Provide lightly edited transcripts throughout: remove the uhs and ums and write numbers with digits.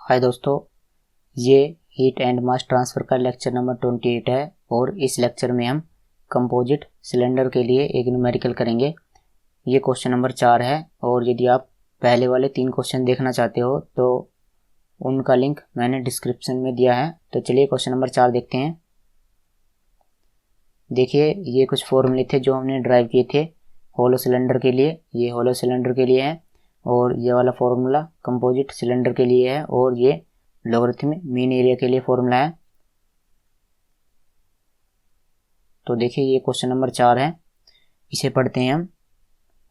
हाय दोस्तों, ये heat and mass transfer का लेक्चर नंबर 28 है और इस लेक्चर में हम कंपोजिट सिलेंडर के लिए एक न्यूमेरिकल करेंगे। ये क्वेश्चन नंबर 4 है और यदि आप पहले वाले 3 क्वेश्चन देखना चाहते हो तो उनका लिंक मैंने डिस्क्रिप्शन में दिया है। तो चलिए क्वेश्चन नंबर 4 देखते हैं। देखिए, ये कुछ फॉर्मूले थे जो हमने ड्राइव किए थे होलो सिलेंडर के लिए। ये होलो सिलेंडर के लिए है और ये वाला फॉर्मूला कंपोजिट सिलेंडर के लिए है और ये लॉगरिथमिक मीन एरिया के लिए फॉर्मूला है। तो देखिए, ये क्वेश्चन नंबर 4 है, इसे पढ़ते हैं हम।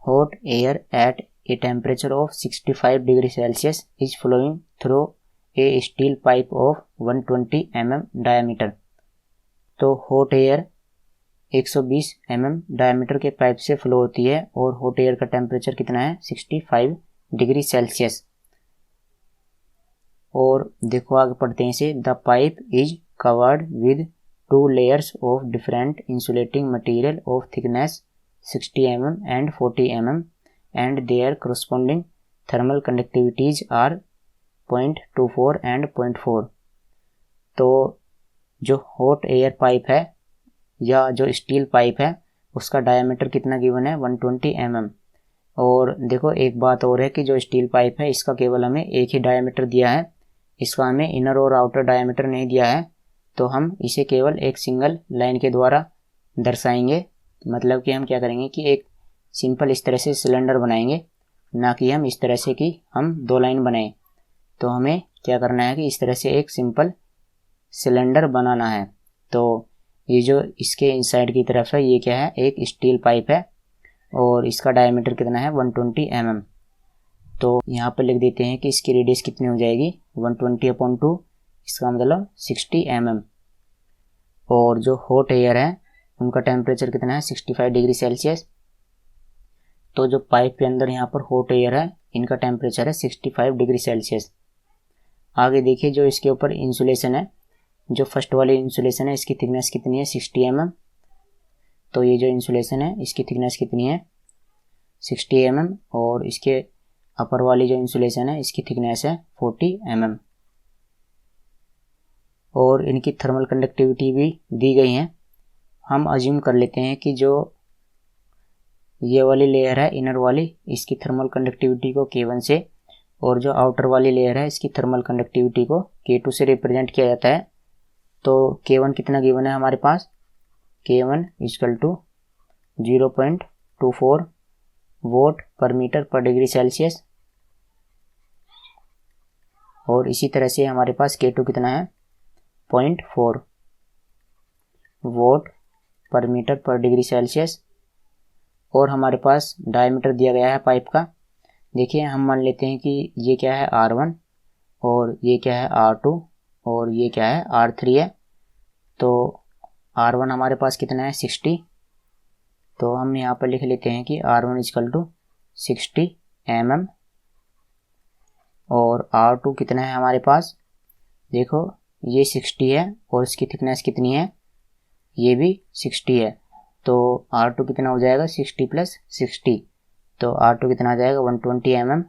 Hot air at a temperature of 65 degree Celsius is flowing through a steel pipe of 120 mm diameter. तो हॉट एयर 120 mm डायमीटर के पाइप से फ्लो होती है और हॉट एयर का टेम्परेचर कितना है 65 डिग्री सेल्सियस। और देखो आगे पढ़ते हैं इसे। The pipe is covered with 2 layers of different insulating material of thickness 60 mm and 40 mm and their corresponding thermal conductivities are 0.24 and 0.4। तो जो हॉट एयर पाइप है या जो स्टील पाइप है उसका डायमीटर कितना गिवन है 120 mm। और देखो एक बात और है कि जो स्टील पाइप है इसका केवल हमें एक ही डायमीटर दिया है, इसका हमें इनर और आउटर डायमीटर नहीं दिया है। तो हम इसे केवल एक सिंगल लाइन के द्वारा दर्शाएंगे। मतलब कि हम क्या करेंगे कि एक सिंपल इस तरह से सिलेंडर बनाएंगे, ना कि हम इस तरह से कि हम 2 लाइन बनाएं। तो हमें क्या करना है कि इस तरह से एक सिंपल सिलेंडर बनाना है। तो ये जो इसके इनसाइड की तरफ है ये क्या है, एक स्टील पाइप है और इसका डायमीटर कितना है 120 mm। तो यहाँ पर लिख देते हैं कि इसकी रेडियस कितनी हो जाएगी 120/2, इसका मतलब 60 mm। और जो हॉट एयर है उनका टेम्परेचर कितना है 65 डिग्री सेल्सियस। तो जो पाइप के अंदर यहाँ पर हॉट एयर है इनका टेम्परेचर है 65 डिग्री सेल्सियस। आगे देखिए, जो इसके ऊपर इंसुलेशन है, जो फर्स्ट वाली इंसुलेशन है इसकी थिकनेस कितनी है 60 mm। तो ये जो इंसुलेशन है इसकी थिकनेस कितनी है 60 mm और इसके अपर वाली जो इंसुलेशन है इसकी थिकनेस है 40 mm। और इनकी थर्मल कंडक्टिविटी भी दी गई है। हम अज्यूम कर लेते हैं कि जो ये वाली लेयर है इनर वाली, इसकी थर्मल कंडक्टिविटी को K1 से और जो आउटर वाली लेयर है इसकी थर्मल कंडक्टिविटी को K2 से रिप्रेजेंट किया जाता है। तो K1 कितना गिवन है हमारे पास, K1 इक्वल टू 0.24 वोट पर मीटर पर डिग्री सेल्सियस। और इसी तरह से हमारे पास K2 कितना है 0.4 वोट पर मीटर पर डिग्री सेल्सियस। और हमारे पास डायमीटर दिया गया है पाइप का। देखिए, हम मान लेते हैं कि ये क्या है R1 और ये क्या है R2 और ये क्या है R3 है। तो R1 हमारे पास कितना है 60। तो हम यहाँ पर लिख लेते हैं कि R1 इक्वल टू 60 mm। और R2 कितना है हमारे पास, देखो ये 60 है और इसकी थिकनेस कितनी है, ये भी 60 है। तो R2 कितना हो जाएगा 60 + 60। तो R2 कितना आ जाएगा 120 mm।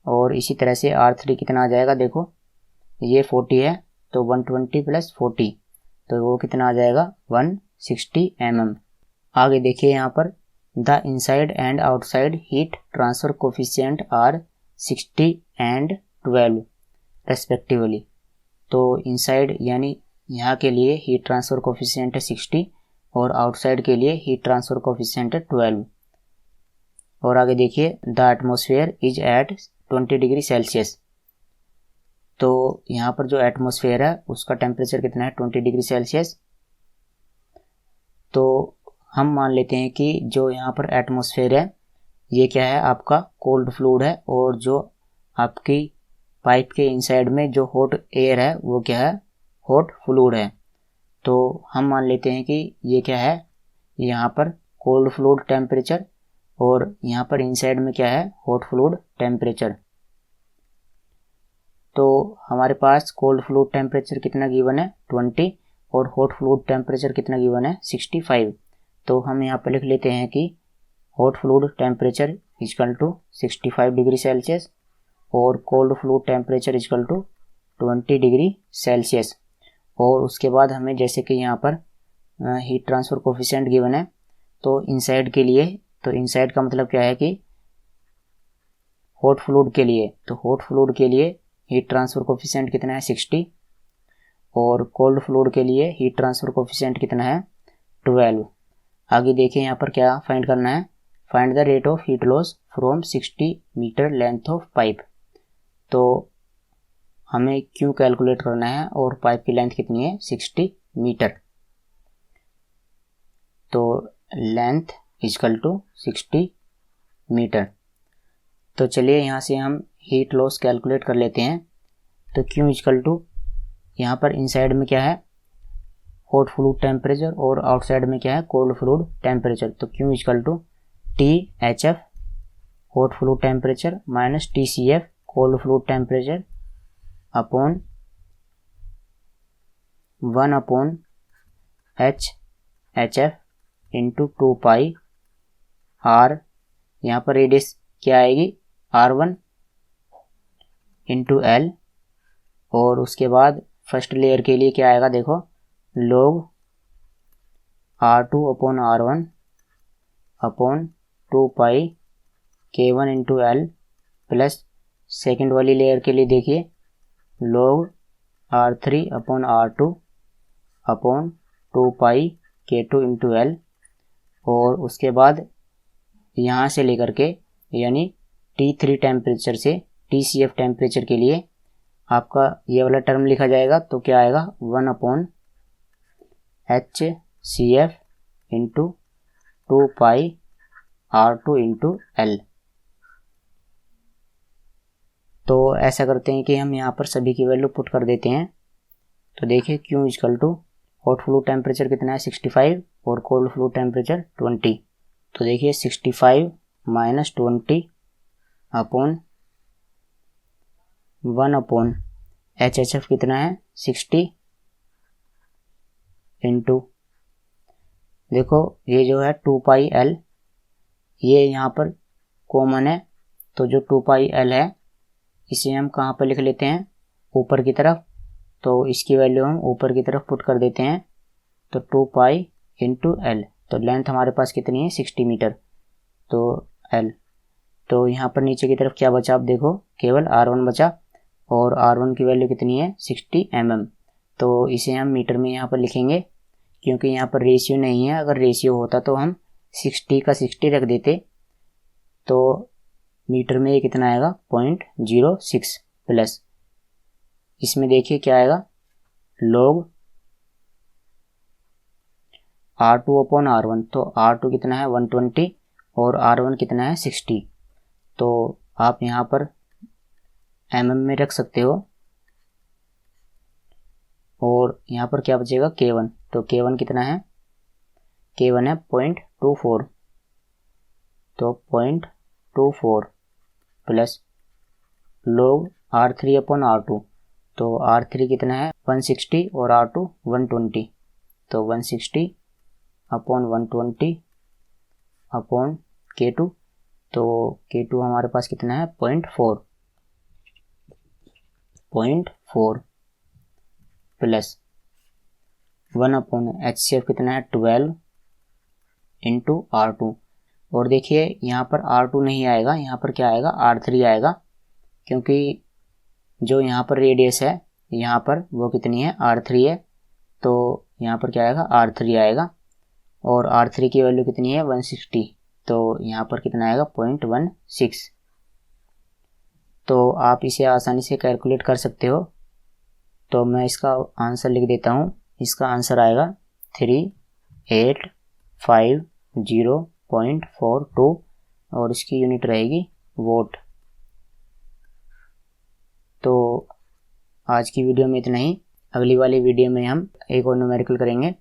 और इसी तरह से R3 कितना आ जाएगा, देखो ये 40 है तो 120 + 40 तो वो कितना आ जाएगा 160 mm। आगे देखिए यहाँ पर, the inside and outside heat transfer coefficient are 60 and 12 respectively. तो इनसाइड यानी यहाँ के लिए हीट ट्रांसफर कोफिशिएंट है 60 और आउटसाइड के लिए हीट ट्रांसफर कोफिशिएंट है 12। और आगे देखिए, the atmosphere is at 20 degree Celsius. तो यहाँ पर जो एटमॉस्फेयर है उसका टेम्परेचर कितना है 20 डिग्री सेल्सियस। तो हम मान लेते हैं कि जो यहाँ पर एटमॉस्फेयर है ये क्या है आपका कोल्ड फ्लूइड है और जो आपकी पाइप के इनसाइड में जो हॉट एयर है वो क्या है हॉट फ्लूइड है। तो हम मान लेते हैं कि ये क्या है यहाँ पर कोल्ड फ्लूइड टेम्परेचर और यहाँ पर इनसाइड में क्या है हॉट फ्लूइड टेम्परेचर। तो हमारे पास कोल्ड फ्लूइड टेम्परेचर कितना गिवन है 20 और हॉट फ्लूइड टेम्परेचर कितना गिवन है 65। तो हम यहाँ पर लिख लेते हैं कि hot fluid temperature equal to 65 degree Celsius और cold fluid temperature equal to 20 degree Celsius. और उसके बाद हमें जैसे कि यहाँ पर हीट ट्रांसफ़र कोफिशिएंट गिवन है, तो इनसाइड के लिए, तो इनसाइड का मतलब क्या है कि हॉट फ्लूइड के लिए, तो हॉट फ्लूइड के लिए हीट ट्रांसफ़र कोफिशिएंट कितना है 60, और कोल्ड फ्लूइड के लिए हीट ट्रांसफ़र कोफिशिएंट कितना है 12। आगे देखिए यहाँ पर क्या फाइंड करना है, find the rate of heat loss from 60 metre length of pipe. तो हमें क्यों कैलकुलेट करना है और पाइप की लेंथ कितनी है 60 मीटर। तो लेंथ इक्वल टू 60 मीटर। तो चलिए यहाँ से हम हीट लॉस कैलकुलेट कर लेते हैं। तो क्यू इक्वल टू, यहाँ पर इनसाइड में क्या है हॉट फ्लूइड टेम्परेचर और आउटसाइड में क्या है कोल्ड फ्लूइड टेम्परेचर। तो Q equal to THF hot fluid temperature minus TCF cold fluid temperature upon 1 upon HF into 2 pi R, यहाँ पर रेडियस क्या आएगी R1 इंटू L, और उसके बाद फर्स्ट लेयर के लिए क्या आएगा देखो log R2 upon R1 upon 2 पाई K1 into L, plus second वाली लेयर के लिए देखिए log R3 upon R2 upon 2 पाई K2 इंटू L, और उसके बाद यहाँ से लेकर के यानी T3 टेम्परेचर से TCF टेम्परेचर के लिए आपका ये वाला टर्म लिखा जाएगा। तो क्या आएगा 1 अपॉन HCF इंटू 2 पाई R2 इंटू L। तो ऐसा करते हैं कि हम यहाँ पर सभी की वैल्यू पुट कर देते हैं। तो देखिए Q equal to hot fluid temperature कितना है 65 और कोल्ड फ्लूइड टेम्परेचर 20। तो देखिए 65 माइनस 20 अपॉन 1 अपॉन HHF कितना है 60 इंटू, देखो ये जो है 2 पाई L, ये यहाँ पर कॉमन है, तो जो 2 पाई L है इसे हम कहाँ पर लिख लेते हैं ऊपर की तरफ। तो इसकी वैल्यू हम ऊपर की तरफ पुट कर देते हैं। तो 2 पाई इंटू L, तो लेंथ हमारे पास कितनी है 60 मीटर, तो L। तो यहाँ पर नीचे की तरफ क्या बचा, आप देखो केवल R1 बचा, और R1 की वैल्यू कितनी है 60 mm। तो इसे हम मीटर में यहाँ पर लिखेंगे, क्योंकि यहाँ पर रेशियो नहीं है। अगर रेशियो होता तो हम 60 का 60 रख देते, तो मीटर में ये कितना आएगा 0.06, प्लस इसमें देखिए क्या आएगा log R2 अपॉन R1। तो R2 कितना है 120 और R1 कितना है 60। तो आप यहाँ पर mm में रख सकते हो, और यहाँ पर क्या बचेगा K1। तो K1 कितना है, K1 है 0.24, तो 0.24 plus log R3 upon R2। तो R3 कितना है 160 और R2 120, तो 160 अपॉन 120 अपॉन K2। तो K2 हमारे पास कितना है 0.4 प्लस 1 अपॉन HCF कितना है 12 इंटू R2। और देखिए यहाँ पर R2 नहीं आएगा, यहाँ पर क्या आएगा R3 आएगा, क्योंकि जो यहाँ पर रेडियस है यहाँ पर वो कितनी है R3 है। तो यहाँ पर क्या आएगा R3 आएगा, और R3 की वैल्यू कितनी है 160, तो यहाँ पर कितना आएगा 0.16। तो आप इसे आसानी से कैलकुलेट कर सकते हो। तो मैं इसका आंसर लिख देता हूँ। इसका आंसर आएगा 3850.42 और इसकी यूनिट रहेगी वोट। तो आज की वीडियो में इतना ही। अगली वाली वीडियो में हम एक और न्यूमेरिकल करेंगे।